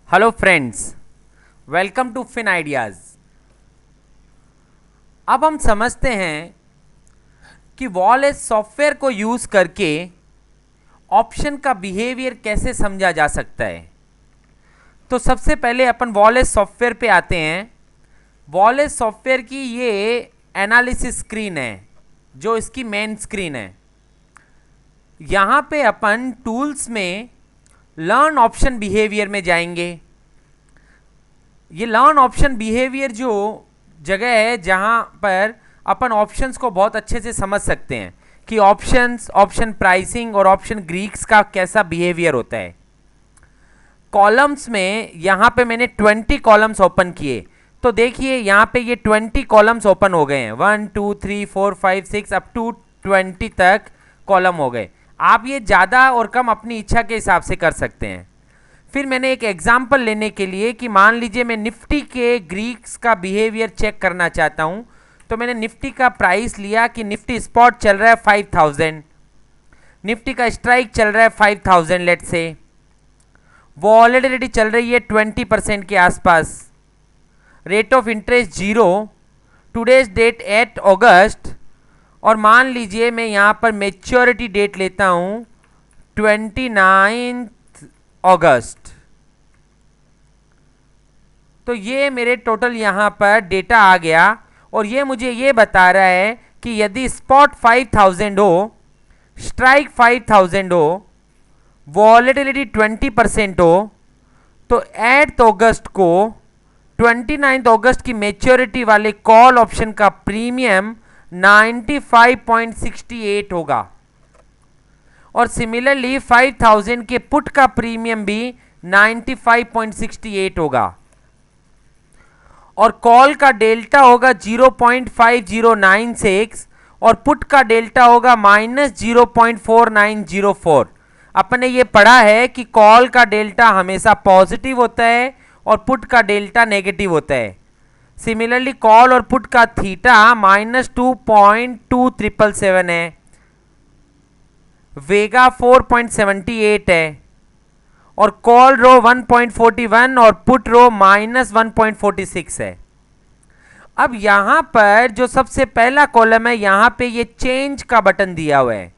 Hello friends, welcome to fin ideas. अब हम समझते हैं कि वॉलेस सॉफ्टवेयर को यूज़ करके ऑप्शन का बिहेवियर कैसे समझा जा सकता है। तो सबसे पहले अपन वॉलेस सॉफ्टवेयर पे आते हैं। वॉलेस सॉफ्टवेयर की ये एनालिसिस स्क्रीन है, जो इसकी मेन स्क्रीन है। यहाँ पे अपन टूल्स में लर्न ऑप्शन बिहेवियर में जाएंगे। ये लर्न ऑप्शन बिहेवियर जो जगह है जहाँ पर अपन ऑप्शंस को बहुत अच्छे से समझ सकते हैं कि ऑप्शंस, ऑप्शन प्राइसिंग और ऑप्शन ग्रीक्स का कैसा बिहेवियर होता है। कॉलम्स में यहाँ पे मैंने 20 कॉलम्स ओपन किए, तो देखिए यहाँ पे ये 20 कॉलम्स ओपन हो गए हैं। 1 2 3 4 5 6 अप टू 20 तक कॉलम हो गए। आप ये ज़्यादा और कम अपनी इच्छा के हिसाब से कर सकते हैं। फिर मैंने एक एग्जाम्पल लेने के लिए कि मान लीजिए मैं निफ्टी के ग्रीक्स का बिहेवियर चेक करना चाहता हूँ, तो मैंने निफ्टी का प्राइस लिया कि निफ्टी स्पॉट चल रहा है 5000, निफ्टी का स्ट्राइक चल रहा है 5000 लेट से, वॉलेटिलिटी चल रही है 20% के आसपास, rate of interest 0, today's date 8 August, और मान लीजिए मैं यहाँ पर मेच्योरिटी डेट लेता हूँ 29 अगस्त। तो ये मेरे टोटल यहाँ पर डेटा आ गया और ये मुझे ये बता रहा है कि यदि स्पॉट 5000 हो, स्ट्राइक 5000 हो, वॉलेटिलिटी 20% हो, तो 8 अगस्त को 29 अगस्त की मेच्योरिटी वाले कॉल ऑप्शन का प्रीमियम 95.68 होगा और सिमिलरली 5000 के पुट का प्रीमियम भी 95.68 होगा और कॉल का डेल्टा होगा 0.5096 और पुट का डेल्टा होगा -0.4904। अपने ये पढ़ा है कि कॉल का डेल्टा हमेशा पॉजिटिव होता है और पुट का डेल्टा नेगेटिव होता है। सिमिलरली कॉल और पुट का थीटा -2.2777 है, वेगा 4.78 है और कॉल रो 1.41 और पुट रो -1.46 है। अब यहाँ पर जो सबसे पहला कॉलम है, यहाँ पे ये चेंज का बटन दिया हुआ है।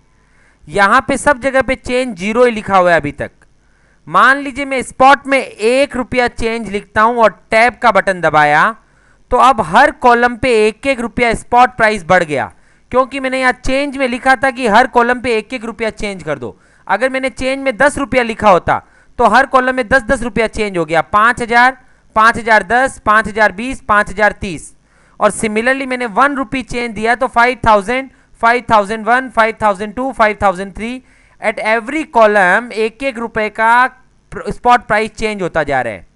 यहाँ पे सब जगह पे चेंज 0 ही लिखा हुआ है अभी तक। मान लीजिए मैं स्पॉट में 1 रुपया चेंज लिखता हूँ और टैब का बटन दबाया, तो अब हर कॉलम पे 1-1 रुपया स्पॉट प्राइस बढ़ गया, क्योंकि मैंने यहाँ चेंज में लिखा था कि हर कॉलम पे 1-1 रुपया चेंज कर दो। अगर मैंने चेंज में 10 रुपया लिखा होता तो हर कॉलम में 10-10 रुपया चेंज हो गया, 5000, 5010, 5020, 5030। और सिमिलरली मैंने 1 रुपी चेंज दिया तो 5000, 5001, 5002, 5003। एट एवरी कॉलम 1-1 रुपए का स्पॉट प्राइस चेंज होता जा रहा है।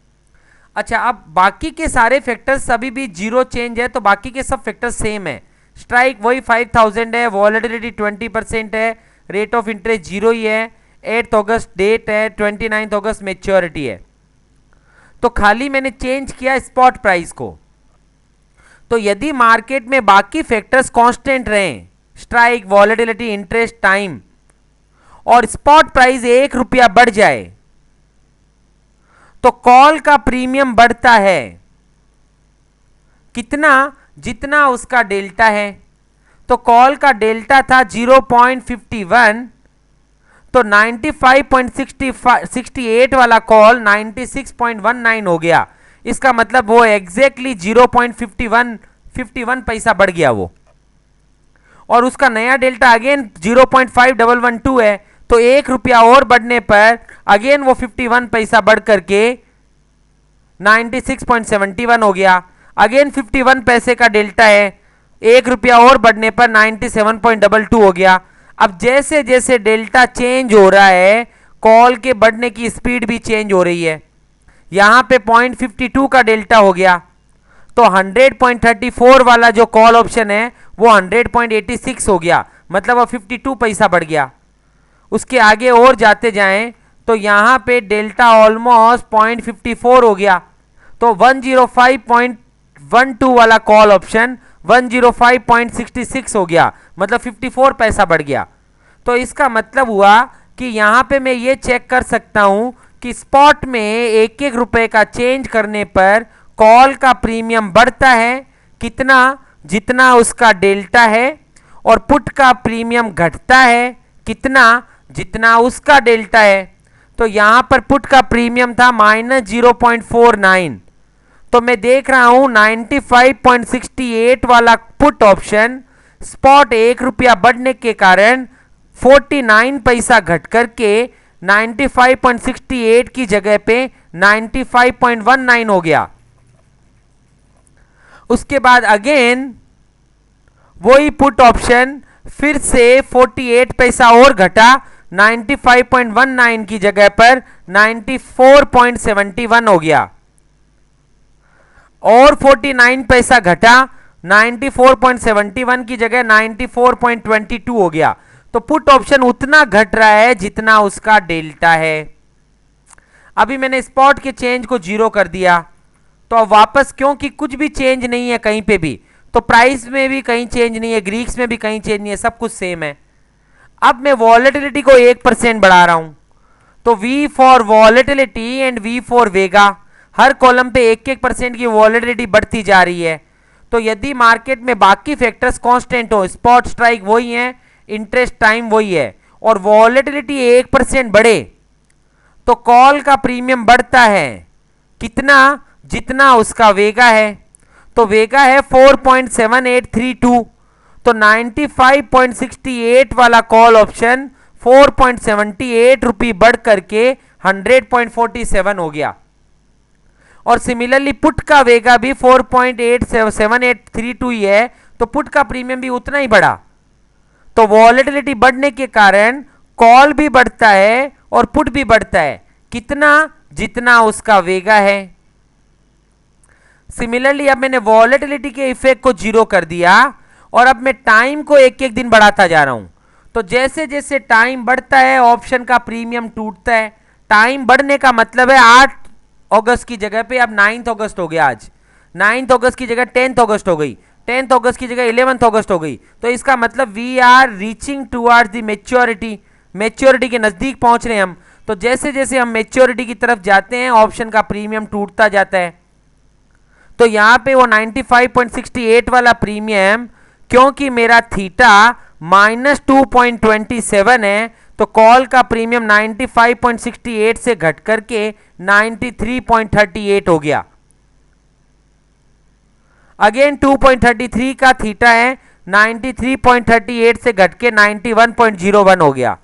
अच्छा, अब बाकी के सारे फैक्टर्स अभी भी 0 चेंज है, तो बाकी के सब फैक्टर्स सेम है। स्ट्राइक वही 5000 है, वॉलेटिलिटी 20% है, रेट ऑफ इंटरेस्ट 0 ही है, 8 अगस्त डेट है, 29 अगस्त मेच्योरिटी है। तो खाली मैंने चेंज किया स्पॉट प्राइस को। तो यदि मार्केट में बाकी फैक्टर्स कांस्टेंट रहें, स्ट्राइक, वॉलेटिलिटी, इंटरेस्ट, टाइम, और स्पॉट प्राइस 1 रुपया बढ़ जाए, तो कॉल का प्रीमियम बढ़ता है कितना? जितना उसका डेल्टा है। तो कॉल का डेल्टा था 0.51, तो 95.68 वाला कॉल 96.19 हो गया। इसका मतलब वो एग्जैक्टली 0.51 पैसा बढ़ गया वो, और उसका नया डेल्टा अगेन 0.5112 है, तो 1 रुपया और बढ़ने पर अगेन वो 51 पैसा बढ़ करके 96.71 हो गया। अगेन 51 पैसे का डेल्टा है, 1 रुपया और बढ़ने पर 97.22 हो गया। अब जैसे जैसे डेल्टा चेंज हो रहा है, कॉल के बढ़ने की स्पीड भी चेंज हो रही है। यहाँ पे 0.52 का डेल्टा हो गया, तो 100.34 वाला जो कॉल ऑप्शन है वो 100.86 हो गया, मतलब वो 52 पैसा बढ़ गया। उसके आगे और जाते जाएं तो यहाँ पे डेल्टा ऑलमोस्ट 0.54 हो गया, तो 105.12 वाला कॉल ऑप्शन 105.66 हो गया, मतलब 54 पैसा बढ़ गया। तो इसका मतलब हुआ कि यहाँ पे मैं ये चेक कर सकता हूँ कि स्पॉट में एक एक रुपए का चेंज करने पर कॉल का प्रीमियम बढ़ता है कितना, जितना उसका डेल्टा है, और पुट का प्रीमियम घटता है कितना, जितना उसका डेल्टा है। तो यहां पर पुट का प्रीमियम था -0.49, तो मैं देख रहा हूं 95.68 वाला पुट ऑप्शन स्पॉट 1 रुपया बढ़ने के कारण 49 पैसा घट करके 95.68 की जगह पे 95.19 हो गया। उसके बाद अगेन वही पुट ऑप्शन फिर से 48 पैसा और घटा, 95.19 की जगह पर 94.71 हो गया, और 49 पैसा घटा, 94.71 की जगह 94.22 हो गया। तो पुट ऑप्शन उतना घट रहा है जितना उसका डेल्टा है। अभी मैंने स्पॉट के चेंज को 0 कर दिया, तो अब वापस क्योंकि कुछ भी चेंज नहीं है कहीं पे भी, तो प्राइस में भी कहीं चेंज नहीं है, ग्रीक्स में भी कहीं चेंज नहीं है, सब कुछ सेम है। अब मैं वॉलेटिलिटी को 1% बढ़ा रहा हूं, तो V for volatility and V for Vega, her column पे 1-1% की वॉलेटिलिटी बढ़ती जा रही है। तो यदि मार्केट में बाकी फैक्टर्स कांस्टेंट हो, स्पॉट स्ट्राइक वही है, इंटरेस्ट टाइम वही है, और वॉलेटिलिटी 1% बढ़े, तो कॉल का प्रीमियम बढ़ता है कितना, जितना उसका वेगा है। तो वेगा है 4.7832, तो 95.68 वाला कॉल ऑप्शन 4.78 रुपये बढ़ करके 100.47 हो गया। और सिमिलरली पुट का वेगा भी 4.7832 ही है, तो पुट का प्रीमियम भी उतना ही बढ़ा। तो वॉलेटिलिटी बढ़ने के कारण कॉल भी बढ़ता है और पुट भी बढ़ता है कितना, जितना उसका वेगा है। सिमिलरली अब मैंने वॉलेटिलिटी के इफेक्ट को 0 कर दिया, और अब मैं टाइम को एक एक दिन बढ़ाता जा रहा हूं। तो जैसे जैसे टाइम बढ़ता है ऑप्शन का प्रीमियम टूटता है। टाइम बढ़ने का मतलब है 8 अगस्त की जगह पे अब 9 अगस्त हो गया, आज 9 अगस्त की जगह 10 अगस्त हो गई, 10 अगस्त की जगह 11 अगस्त हो गई। तो इसका मतलब we are reaching towards the maturity, maturity के नजदीक पहुंच रहे हैं हम। तो जैसे जैसे हम मैच्योरिटी की तरफ जाते हैं ऑप्शन का प्रीमियम टूटता जाता है। तो यहां पे वो 95.68 वाला प्रीमियम, क्योंकि मेरा थीटा -2.27 है, तो कॉल का प्रीमियम 95.68 से घट करके 93.38 हो गया। अगेन 2.33 का थीटा है, 93.38 से घट के 91.01 हो गया।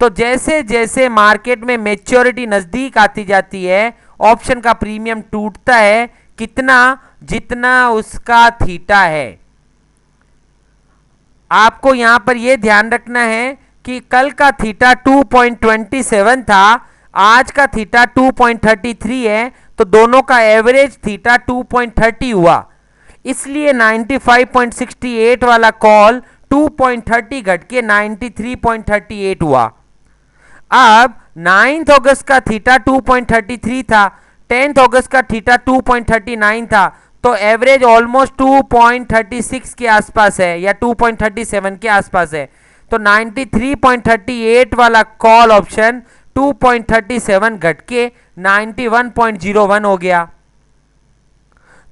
तो जैसे जैसे मार्केट में मैच्योरिटी नजदीक आती जाती है ऑप्शन का प्रीमियम टूटता है कितना, जितना उसका थीटा है। आपको यहां पर यह ध्यान रखना है कि कल का थीटा 2.27 था, आज का थीटा 2.33 है, तो दोनों का एवरेज थीटा 2.30 हुआ। इसलिए 95.68 वाला कॉल 2.30 घट के 93.38 हुआ। अब 9 अगस्त का थीटा 2.33 था, 10 अगस्त का थीटा 2.39 था, तो एवरेज ऑलमोस्ट 2.36 के आसपास है या 2.37 के आसपास है। तो 93.38 वाला कॉल ऑप्शन 2.37 घट के 91.01 हो गया।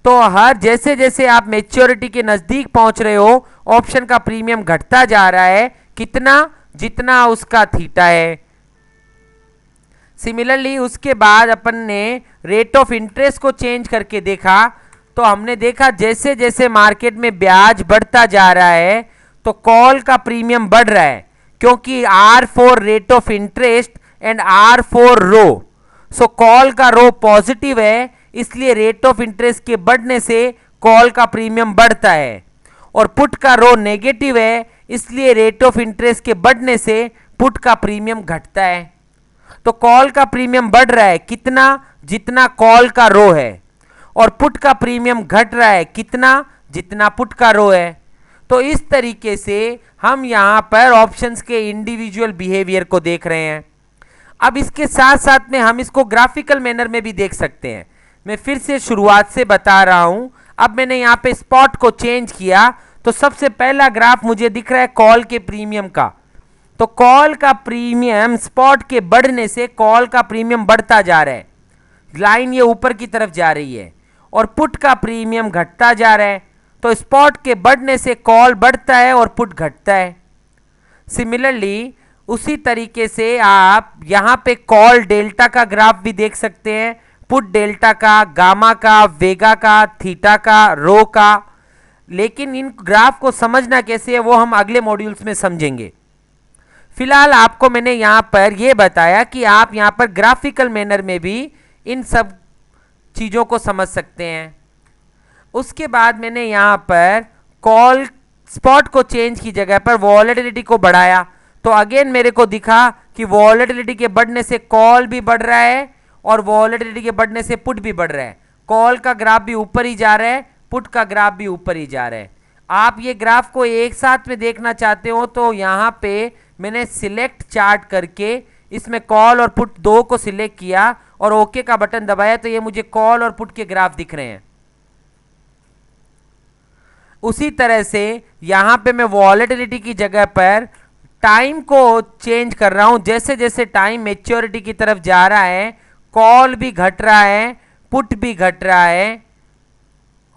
तो हर जैसे जैसे आप मैच्योरिटी के नजदीक पहुंच रहे हो ऑप्शन का प्रीमियम घटता जा रहा है कितना, जितना उसका थीटा है। सिमिलरली उसके बाद अपन ने रेट ऑफ इंटरेस्ट को चेंज करके देखा, तो हमने देखा जैसे जैसे मार्केट में ब्याज बढ़ता जा रहा है तो कॉल का प्रीमियम बढ़ रहा है, क्योंकि R for rate of interest and R for rho, so call का रो पॉजिटिव है, इसलिए रेट ऑफ इंटरेस्ट के बढ़ने से कॉल का प्रीमियम बढ़ता है। और पुट का रो नेगेटिव है, इसलिए रेट ऑफ इंटरेस्ट के बढ़ने से पुट का प्रीमियम घटता है। तो कॉल का प्रीमियम बढ़ रहा है कितना, जितना कॉल का रो है, और पुट का प्रीमियम घट रहा है कितना, जितना पुट का रो है। तो इस तरीके से हम यहां पर ऑप्शंस के इंडिविजुअल बिहेवियर को देख रहे हैं। अब इसके साथ साथ में हम इसको ग्राफिकल मैनर में भी देख सकते हैं। मैं फिर से शुरुआत से बता रहा हूं। अब मैंने यहां पे स्पॉट को चेंज किया, तो सबसे पहला ग्राफ मुझे दिख रहा है कॉल के प्रीमियम का। तो कॉल का प्रीमियम स्पॉट के बढ़ने से कॉल का प्रीमियम बढ़ता जा रहा है, लाइन ये ऊपर की तरफ जा रही है, और पुट का प्रीमियम घटता जा रहा है। तो स्पॉट के बढ़ने से कॉल बढ़ता है और पुट घटता है। सिमिलरली उसी तरीके से आप यहां पे कॉल डेल्टा का ग्राफ भी देख सकते हैं, पुट डेल्टा का, गामा का, वेगा का, थीटा का, रो का। लेकिन इन ग्राफ को समझना कैसे है वो हम अगले मॉड्यूल्स में समझेंगे। फिलहाल आपको मैंने यहां पर यह बताया कि आप यहां पर ग्राफिकल मैनर में भी इन सब चीज़ों को समझ सकते हैं। उसके बाद मैंने यहां पर कॉल स्पॉट को चेंज की जगह पर वॉलेटिलिटी को बढ़ाया, तो अगेन मेरे को दिखा कि वॉलेटिलिटी के बढ़ने से कॉल भी बढ़ रहा है और वॉलेटिलिटी के बढ़ने से पुट भी बढ़ रहा है। कॉल का ग्राफ भी ऊपर ही जा रहा है, पुट का ग्राफ भी ऊपर ही जा रहा है। आप ये ग्राफ को एक साथ में देखना चाहते हो तो यहाँ पे मैंने सिलेक्ट चार्ट करके इसमें कॉल और पुट दो को सिलेक्ट किया और ओके का बटन दबाया, तो ये मुझे कॉल और पुट के ग्राफ दिख रहे हैं। उसी तरह से यहां पे मैं वॉलेटिलिटी की जगह पर टाइम को चेंज कर रहा हूं। जैसे जैसे टाइम मैच्योरिटी की तरफ जा रहा है, कॉल भी घट रहा है, पुट भी घट रहा है।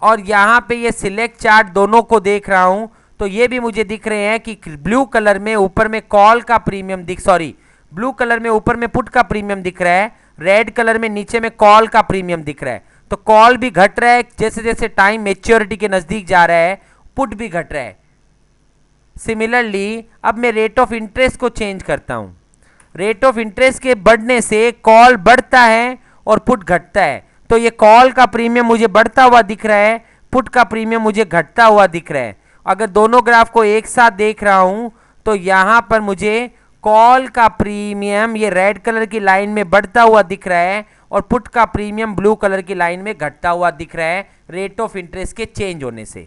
और यहां पे ये सिलेक्ट चार्ट दोनों को देख रहा हूं तो ये भी मुझे दिख रहे हैं कि ब्लू कलर में ऊपर में कॉल का प्रीमियम ब्लू कलर में ऊपर में पुट का प्रीमियम दिख रहा है, रेड कलर में नीचे में कॉल का प्रीमियम दिख रहा है। तो कॉल भी घट रहा है जैसे जैसे टाइम मैच्योरिटी के नजदीक जा रहा है, पुट भी घट रहा है। सिमिलरली अब मैं रेट ऑफ इंटरेस्ट को चेंज करता हूं। रेट ऑफ इंटरेस्ट के बढ़ने से कॉल बढ़ता है और पुट घटता है। तो ये कॉल का प्रीमियम मुझे बढ़ता हुआ दिख रहा है, पुट का प्रीमियम मुझे घटता हुआ दिख रहा है। अगर दोनों ग्राफ को एक साथ देख रहा हूं तो यहां पर मुझे कॉल का प्रीमियम ये रेड कलर की लाइन में बढ़ता हुआ दिख रहा है और पुट का प्रीमियम ब्लू कलर की लाइन में घटता हुआ दिख रहा है रेट ऑफ इंटरेस्ट के चेंज होने से।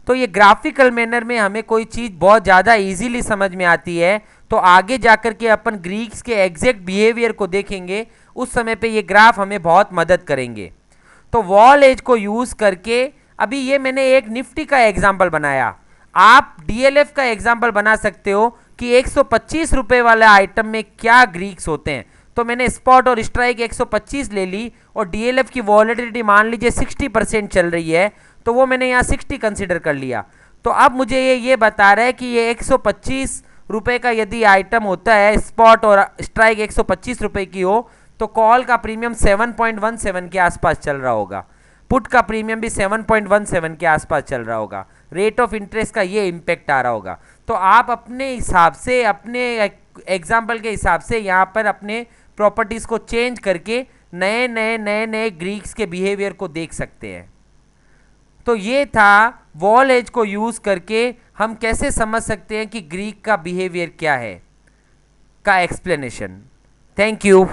तो ये ग्राफिकल मैनर में हमें कोई चीज़ बहुत ज़्यादा इजीली समझ में आती है, तो आगे जाकर के अपन ग्रीक्स के एग्जैक्ट बिहेवियर को देखेंगे, उस समय पे ये ग्राफ हमें बहुत मदद करेंगे। तो वॉल एज को यूज़ करके अभी ये मैंने एक निफ्टी का एग्जाम्पल बनाया, आप डीएलएफ का एग्जाम्पल बना सकते हो कि 125 रुपये वाले आइटम में क्या ग्रीक्स होते हैं। तो मैंने स्पॉट और स्ट्राइक 125 ले ली और डीएलएफ की वॉलेटिलिटी मान लीजिए 60% चल रही है, तो वो मैंने यहाँ 60 कंसिडर कर लिया। तो अब मुझे ये बता रहा है कि ये 125 रुपये का यदि आइटम होता है, स्पॉट और स्ट्राइक 125 रुपये की हो, तो कॉल का प्रीमियम 7.17 के आसपास चल रहा होगा, पुट का प्रीमियम भी 7.17 के आसपास चल रहा होगा, रेट ऑफ इंटरेस्ट का ये इम्पैक्ट आ रहा होगा। तो आप अपने हिसाब से, अपने एग्जाम्पल के हिसाब से यहाँ पर अपने प्रॉपर्टीज़ को चेंज करके नए ग्रीक्स के बिहेवियर को देख सकते हैं। तो ये था वॉल एज को यूज़ करके हम कैसे समझ सकते हैं कि ग्रीक का बिहेवियर क्या है का एक्सप्लेनेशन। Thank you.